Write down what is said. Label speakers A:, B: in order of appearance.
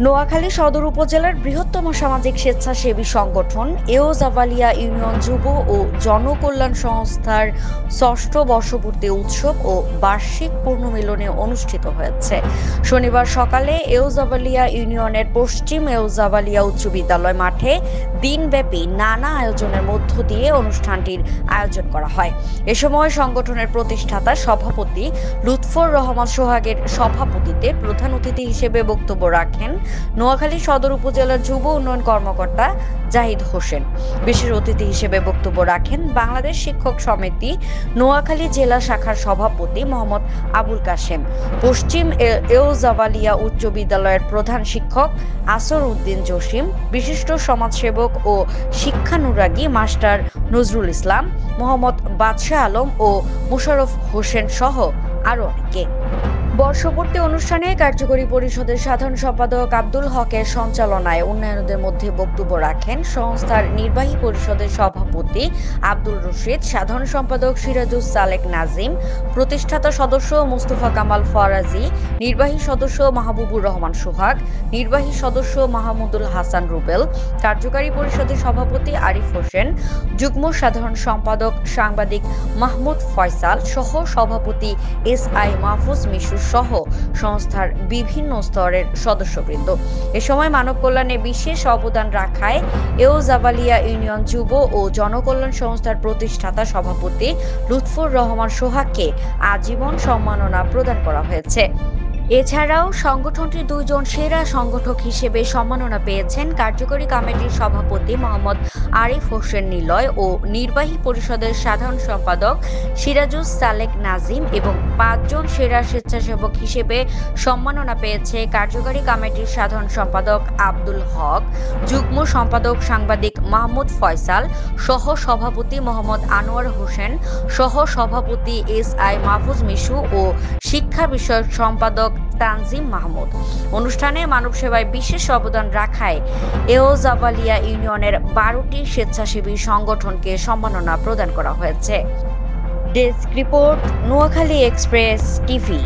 A: নোয়াখালী সদর উপজেলার বৃহত্তম সামাজিক স্বেচ্ছাসেবী সংগঠন এওজাভালিয়া ইউনিয়ন যুব ও জনকল্যাণ সংস্থার ষষ্ঠ বর্ষপূর্তি উৎসব ও বার্ষিক পূর্ণমিলনে অনুষ্ঠিত হয়েছে। শনিবার সকালে এওজাভালিয়া ইউনিয়নের পশ্চিম এওজাভালিয়া উচ্চ বিদ্যালয় মাঠে দিনব্যাপী নানা আয়োজনের মধ্য দিয়ে অনুষ্ঠানটির আয়োজন করা হয়। এ সময় সংগঠনের প্রতিষ্ঠাতা সভাপতি লুৎফর রহমান সোহাগের সভাপতিত্বে প্রধান অতিথি হিসেবে বক্তব্য রাখেন নোয়াখালী সদর উপজেলার যুব উন্নয়ন কর্মকর্তা জাহিদ হোসেন। বিশেষ অতিথি হিসেবে বক্তব্য রাখেন বাংলাদেশ শিক্ষক সমিতি নোয়াখালী জেলা শাখার সভাপতি মোহাম্মদ আবুল কাশেম, পশ্চিম এওজাভালিয়া উচ্চ বিদ্যালয়ের প্রধান শিক্ষক আসর উদ্দিন জসিম, বিশিষ্ট সমাজসেবক ও শিক্ষানুরাগী মাস্টার নজরুল ইসলাম, মোহাম্মদ বাদশাহ আলম ও মুশাররফ হোসেন সহ আরো অনেকে। বর্ষপূর্তি অনুষ্ঠানে কার্যকরী পরিষদের সাধারণ সম্পাদক আব্দুল হকের সঞ্চালনায় উন্নয়নদের মধ্যে বক্তব্য রাখেন সংস্থার নির্বাহী পরিষদের সভাপতি আব্দুল রশিদ, সাধারণ সম্পাদক সিরাজুস সালেক নাজিম, প্রতিষ্ঠাতা সদস্য মুস্তফা কামাল ফরাজি, নির্বাহী সদস্য মাহবুবুর রহমান সোহাগ, নির্বাহী সদস্য মাহমুদুল হাসান রুবেল, কার্যকারী পরিষদের সভাপতি আরিফ হোসেন, যুগ্ম সাধারণ সম্পাদক সাংবাদিক মাহমুদ ফয়সাল সহ সভাপতি SI মাহফুজ মিশু সহ সংস্থার বিভিন্ন স্তরের সদস্যবৃন্দ। এ সময় মানব কল্যাণে বিশেষ অবদান রাখায় এওজাভালিয়া ইউনিয়ন যুব ও জনকল্যাণ সংস্থার প্রতিষ্ঠাতা সভাপতি লুৎফর রহমান সোহাগকে আজীবন সম্মাননা প্রদান করা হয়েছে। এছাড়াও সংগঠনটির দুইজন সেরা সংগঠক হিসেবে সম্মাননা পেয়েছেন কার্যকরী কমিটির সভাপতি মোহাম্মদ আরিফ হোসেন নিলয় ও নির্বাহী পরিষদের সাধারণ সম্পাদক সিরাজুস সালেক নাজিম, এবং 5 জন সেরা স্বেচ্ছাসেবক হিসেবে সম্মাননা পেয়েছে কার্যকরী কমিটির সাধারণ সম্পাদক আব্দুল হক, যুগ্ম সম্পাদক সাংবাদিক মাহমুদ ফয়সাল, সহ সভাপতি মোহাম্মদ আনোয়ার হোসেন, সহ সভাপতি SI মাহফুজ মিশু ও শিক্ষা বিষয়ক সম্পাদক তানজিম মাহমুদ। অনুষ্ঠানে মানব সেবায় বিশেষ অবদান রাখায় এওজাভালিয়া ইউনিয়নের 12টি স্বেচ্ছাসেবী সংগঠনকে সম্মাননা প্রদান করা হয়েছে। Desk report, Noakhali express TV.